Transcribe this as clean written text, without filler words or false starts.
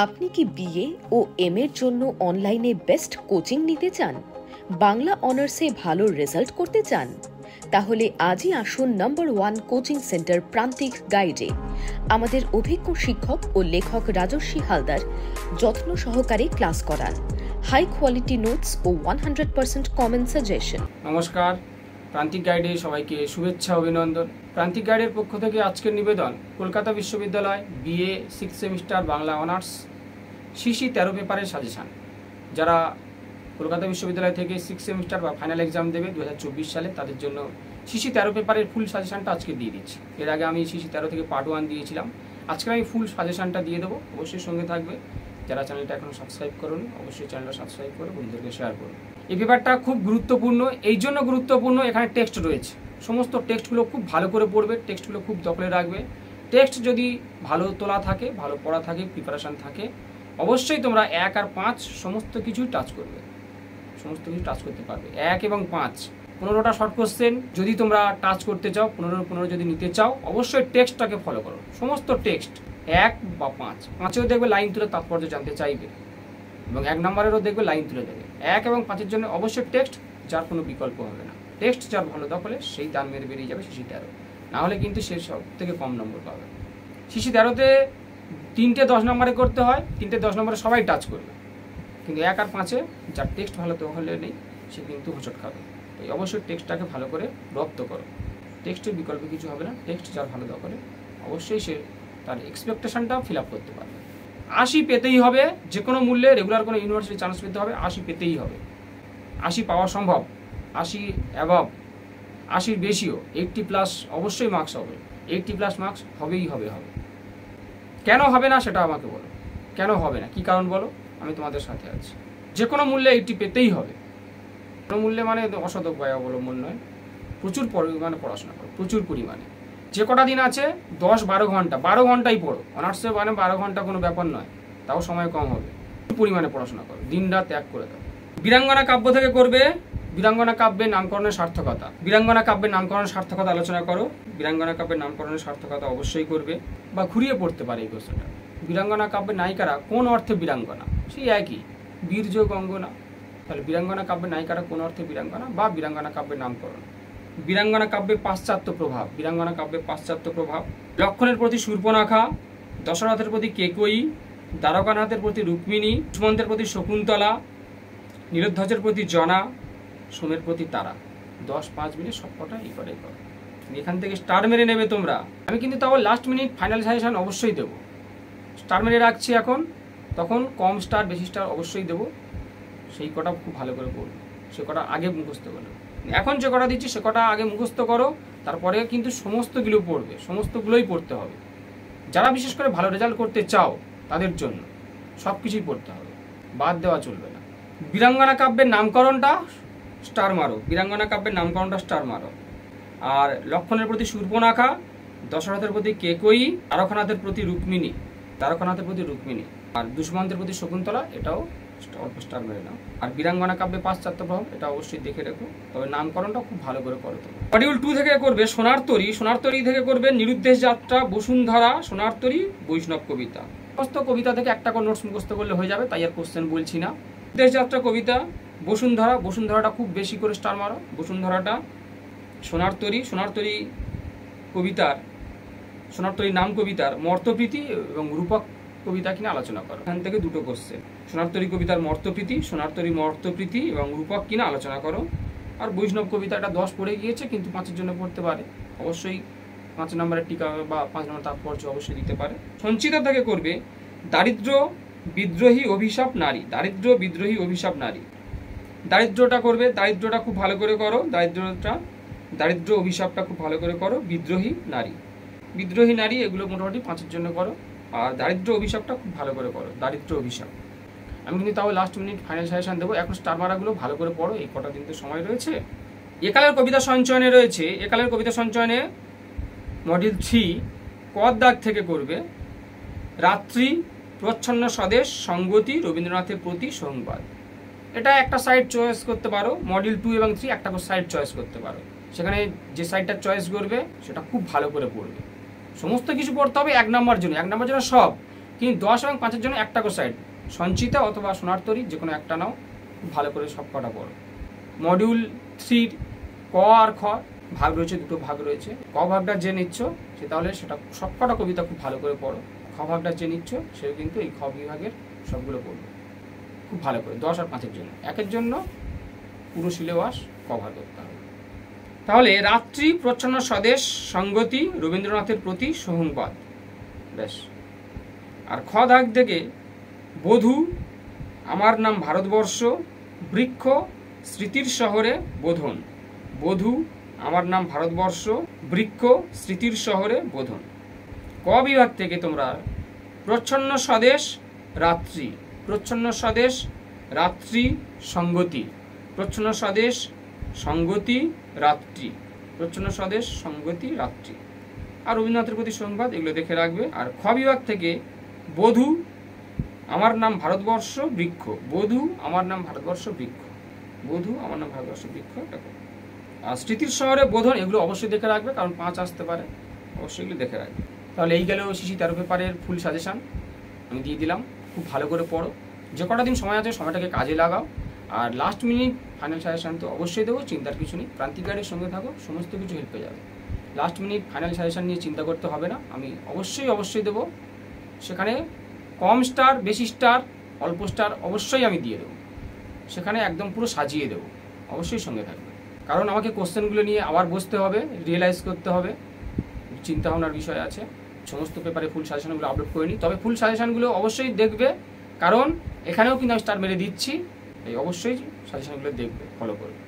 আপনি কি বিএ ও এম এর জন্য অনলাইনে বেস্ট কোচিং নিতে চান? বাংলা অনার্সে ভালো রেজাল্ট করতে চান? তাহলে আজই আসুন নম্বর 1 কোচিং সেন্টার প্রান্তিক গাইডে। আমাদের অভিজ্ঞ শিক্ষক ও লেখক রাজস্বী হালদার যত্ন সহকারে ক্লাস করান। হাই কোয়ালিটি নোটস ও 100% কমন সাজেশন। নমস্কার, প্রান্তিক গাইডে সবাইকে শুভেচ্ছা অভিনন্দন। প্রান্তিক গাইডের পক্ষ থেকে আজকের নিবেদন কলকাতা বিশ্ববিদ্যালয় BA 6 semester Bangla honours CC 13 পেপারের সাজেশান। যারা কলকাতা বিশ্ববিদ্যালয় থেকে 6 সেমিস্টার বা ফাইনাল এক্সাম দেবে 2024 সালে, তাদের জন্য সিসি 13 পেপারের ফুল সাজেশানটা আজকে দিয়ে দিচ্ছি। এর আগে আমি সিসি 13 থেকে পার্ট 1 দিয়েছিলাম, আজকে আমি ফুল সাজেশানটা দিয়ে দেবো। অবশ্যই সঙ্গে থাকবে। যারা চ্যানেলটা এখনও সাবস্ক্রাইব করুন, অবশ্যই চ্যানেলটা সাবস্ক্রাইব করে বন্ধুদেরকে শেয়ার করুন। এই পেপারটা খুব গুরুত্বপূর্ণ, এই জন্য গুরুত্বপূর্ণ এখানে টেক্সট রয়েছে। সমস্ত টেক্সটগুলো খুব ভালো করে পড়বে, টেক্সটগুলো খুব দখলে রাখবে। টেক্সট যদি ভালো তোলা থাকে, ভালো পড়া থাকে, প্রিপারেশান থাকে, অবশ্যই তোমরা 1 আর 5 সমস্ত কিছুই টাচ করবে, সমস্ত কিছু টাচ করতে পারবে। 1 এবং 5 15টা শর্ট কোশ্চেন যদি তোমরা টাচ করতে চাও, 15 যদি নিতে চাও, অবশ্যই টেক্সটটাকে ফলো করো। সমস্ত টেক্সট 1 বা 5-5এও দেখবে লাইন তুলে তাৎপর্য জানতে চাইবে, এবং 1 নম্বরেরও দেখবে লাইন তুলে দেবে। 1 এবং 5-এর জন্য অবশ্যই টেক্সট, যার কোনো বিকল্প হবে না। টেক্সট যার ভালো দখলে সেই দান মেরে বেরিয়ে যাবে সিসি 13, না হলে কিন্তু সে সব থেকে কম নম্বর পাবে। সিসি 13তে 3টে 10 নম্বরে করতে হয়, 3টে 10 নম্বরে সবাই টাচ করবে, কিন্তু 1 আর 5-এ যার টেক্সট ভালো দখলে নেই সে কিন্তু হোঁচট খাবে। তাই অবশ্যই টেক্সটটাকে ভালো করে রপ্ত করো। টেক্সটের বিকল্প কিছু হবে না, টেক্সট যার ভালো দখলে অবশ্যই সে তার এক্সপেকটেশনটা ফিল আপ করতে পারবে। 80 পেতেই হবে, যে কোনো মূল্যে রেগুলার কোনো ইউনিভার্সিটি চান্স পেতে হবে, 80 পেতেই হবে। 80 পাওয়া সম্ভব, 80 অ্যাবভ, 80-র বেশিও, 80+ অবশ্যই মার্কস হবে। 80+ মার্কস হবেই হবে। কেন হবে না সেটা আমাকে বলো, কেন হবে না, কী কারণ বলো, আমি তোমাদের সাথে আছি। যে কোনো মূল্যে 80 পেতেই হবে। কোনো মূল্যে মানে অসৎ উপায় অবলম্বন নয়, প্রচুর পরিমাণে পড়াশোনা করো, প্রচুর পরিমাণে। যে কটা দিন আছে 10-12 ঘন্টা, 12 ঘন্টাই পড়ো। অনার্সে মানে 12 ঘন্টা কোনো ব্যাপার নয়, তাও সময় কম হবে। পরিমাণে পড়াশোনা করো, দিন রাত এক করে দাও। বীরাঙ্গনা কাব্য থেকে করবে। বীরাঙ্গনা কাব্যের নামকরণের সার্থকতা, বীরাঙ্গনা কাব্যের নামকরণের সার্থকতা আলোচনা করো। বীরাঙ্গনা কাব্যের নামকরণের সার্থকতা অবশ্যই করবে, বা ঘুরিয়ে পড়তে পারে এই কোশ্চেনটা। বীরাঙ্গনা কাব্যের নায়িকারা কোন অর্থে বীরাঙ্গনা? সেই একই, বীর যোগ অঙ্গনা। তাহলে বীরাঙ্গনা কাব্যের নায়িকারা কোন অর্থে বীরাঙ্গনা, বা বীরাঙ্গনা কাব্যের নামকরণ। বীরাঙ্গনা কাব্যের পাশ্চাত্য প্রভাব, বীরাঙ্গনা কাব্যের পাশ্চাত্য প্রভাব। লক্ষণের প্রতি শূর্পণখা, দশরথের প্রতি কেকয়ী, দ্বারকানাথের প্রতি রুক্মিণী, সুমন্তের প্রতি শকুন্তলা, নীরধ্বজের প্রতি জনা, সোমের প্রতি তারা। 10-5 মিনিট সবকটা এই কটাই করো। এখান থেকে স্টার মেরে নেবে তোমরা। আমি কিন্তু তাও লাস্ট মিনিট ফাইনাল সাজেশন অবশ্যই দেবো। স্টার মেরে রাখছি এখন, তখন কম স্টার বেশি স্টার অবশ্যই দেবো। সেই কটা খুব ভালো করে পড়বে, সে কটা আগে মুখস্থ করো। এখন যে কটা দিচ্ছি সে কটা আগে মুখস্থ করো, তারপরে কিন্তু সমস্তগুলো পড়বে, সমস্তগুলোই পড়তে হবে। যারা বিশেষ করে ভালো রেজাল্ট করতে চাও তাদের জন্য সব কিছুই পড়তে হবে, বাদ দেওয়া চলবে না। বীরাঙ্গনা কাব্যের নামকরণটা স্টার মারো, বীরাঙ্গনা কাব্যের নামকরণটা স্টার মারো। আর লক্ষণের প্রতি শূর্পণখা, দশরথের প্রতি কেকয়ী, দ্বারকানাথের প্রতি রুক্মিণী, দ্বারকানাথের প্রতি রুক্মিণী, আর দুষ্মন্তের প্রতি শকুন্তলা, এটাও অল্প স্টার মেরে নাও। আর বীরাঙ্গনা কাব্যে পাশ্চাত্য প্রভাব, এটা অবশ্যই দেখে রেখো। তবে নামকরণটা খুব ভালো করে করো। মডিউল 2 থেকে করবে সোনার তরী, সোনার তরী থেকে করবে নিরুদ্দেশ যাত্রা, বসুন্ধরা, সোনার তরী, বৈষ্ণব কবিতা। সমস্ত কবিতা থেকে একটা করে নোটস মুখস্থ করলে হয়ে যাবে, তাই আর কোশ্চেন বলছি না। নিরুদ্দেশ যাত্রা কবিতা, বসুন্ধরা, বসুন্ধরাটা খুব বেশি করে স্টার মারো, বসুন্ধরাটা। সোনার তরী, সোনার তরী কবিতার, সোনার তরী নাম কবিতার মর্তপ্রীতি এবং রূপক কবিতা কিনা আলোচনা করো। এখান থেকে দুটো কোশ্চেন, সোনার তরী কবিতার মর্তপ্রীতি, সোনার তরী মর্তপ্রীতি এবং রূপক কিনা আলোচনা করো। আর বৈষ্ণব কবিতাটা 10 পড়ে গিয়েছে, কিন্তু 5-এর জন্য পড়তে পারে, অবশ্যই 5 নম্বরের টিকা বা 5 নম্বর তাৎপর্য অবশ্যই দিতে পারে। সঞ্চিতা থেকে করবে দারিদ্র বিদ্রোহী অভিশাপ নারী, দারিদ্র বিদ্রোহী অভিশাপ নারী। দারিদ্রটা করবে, দারিদ্রটা খুব ভালো করে করো, দারিদ্র অভিশাপটা খুব ভালো করে করো। বিদ্রোহী নারী, বিদ্রোহী নারী, এগুলো মোটামুটি 5-এর জন্য করো। আর দারিদ্র অভিশাপটা খুব ভালো করে করো, দারিদ্র অভিশাপ। আমি কিন্তু তাও লাস্ট মিনিট ফাইনাল সাজেশন দেবো, এখন স্টার মারাগুলো ভালো করে পড়ো, এই কটা দিন তো সময় রয়েছে। একালের কবিতা সঞ্চয়নে রয়েছে, একালের কবিতা সঞ্চয়নে মডিউল 3 কর দাগ থেকে করবে রাত্রি, প্রচ্ছন্ন স্বদেশ, সঙ্গতি, রবীন্দ্রনাথের প্রতি সংবাদ। এটা একটা সাইড চয়েস করতে পারো, মডিউল 2 এবং 3 একটা করে সাইড চয়েস করতে পারো। সেখানে যে সাইডটা চয়েস করবে সেটা খুব ভালো করে পড়বে। সমস্ত কিছু পড়তে হবে 1 নম্বর জন্য, 1 নম্বর জন্য সব, কিন্তু 10 এবং 5-এর জন্য একটা করে সাইড, সঞ্চিতা অথবা সোনার তরী যে কোনো একটা নাও, খুব ভালো করে সব কটা পড়ো। মডিউল 3 ক আর খ ভাগ রয়েছে, দুটো ভাগ রয়েছে। ক ভাগটা যে নিচ্ছ সে তাহলে সেটা সব কটা কবিতা খুব ভালো করে পড়ো। খ ভাগটা যে নিচ্ছ সে কিন্তু এই খ বিভাগের সবগুলো পড়বে খুব ভালো করে। 10 আর 5-এর জন্য, 1-এর জন্য পুরো সিলেবাস কভার করতে হবে। তাহলে রাত্রি, প্রচ্ছন্ন স্বদেশ, সঙ্গতি, রবীন্দ্রনাথের প্রতি সহংবাদ, ব্যাস। আর খ দাগ থেকে বধূ, আমার নাম ভারতবর্ষ, বৃক্ষ, স্মৃতির শহরে বোধন। বধূ, আমার নাম ভারতবর্ষ, বৃক্ষ, স্মৃতির শহরে বোধন। ক বিভাগ থেকে তোমরা প্রচ্ছন্ন স্বদেশ, রাত্রি, প্রচ্ছন্ন স্বদেশ, রাত্রি, সঙ্গতি, প্রচ্ছন্ন স্বদেশ, সঙ্গতি, রাত্রি, প্রচ্ছন্ন স্বদেশ, সঙ্গতি, রাত্রি। আর রবীন্দ্রনাথের প্রতি সংবাদ, এগুলো দেখে রাখবে। আর খ বিভাগ থেকে বধূ, আমার নাম ভারতবর্ষ, বৃক্ষ, বধূ, আমার নাম ভারতবর্ষ, বৃক্ষ, বধূ, আমার নাম ভারতবর্ষ, বৃক্ষ। আর স্মৃতির শহরে বোধন, এগুলো অবশ্যই দেখে রাখবে, কারণ 5 আসতে পারে, অবশ্যই এগুলো দেখে রাখবে। তাহলে এই গেল শিশি 13 পেপারের ফুল সাজেশান আমি দিয়ে দিলাম। খুব ভালো করে পড়ো, যে কটা দিন সময় আছে সময়টাকে কাজে লাগাও। আর লাস্ট মিনিট ফাইনাল সাজেশান তো অবশ্যই দেবো, চিন্তার কিছু নেই। প্রান্তিক গাইডের সঙ্গে থাকো, সমস্ত কিছু হেল্প হয়ে যাবে। লাস্ট মিনিট ফাইনাল সাজেশান নিয়ে চিন্তা করতে হবে না, আমি অবশ্যই দেবো। সেখানে কম স্টার, বেশি স্টার, অল্প স্টার অবশ্যই আমি দিয়ে দেবো, সেখানে একদম পুরো সাজিয়ে দেবো। অবশ্যই সঙ্গে থাকবে, কারণ আমাকে কোশ্চেনগুলো নিয়ে আবার বসতে হবে, রিয়েলাইজ করতে হবে, চিন্তাভাবনার বিষয় আছে। সমস্ত পেপারে ফুল সাজেশনগুলো আপলোড করে নিই, তবে ফুল সাজেশনগুলো অবশ্যই দেখবে, কারণ এখানেও কিন্তু আমি স্টার মেরে দিচ্ছি। এই অবশ্যই সাজেশনগুলো দেখবে, ফলো করবে।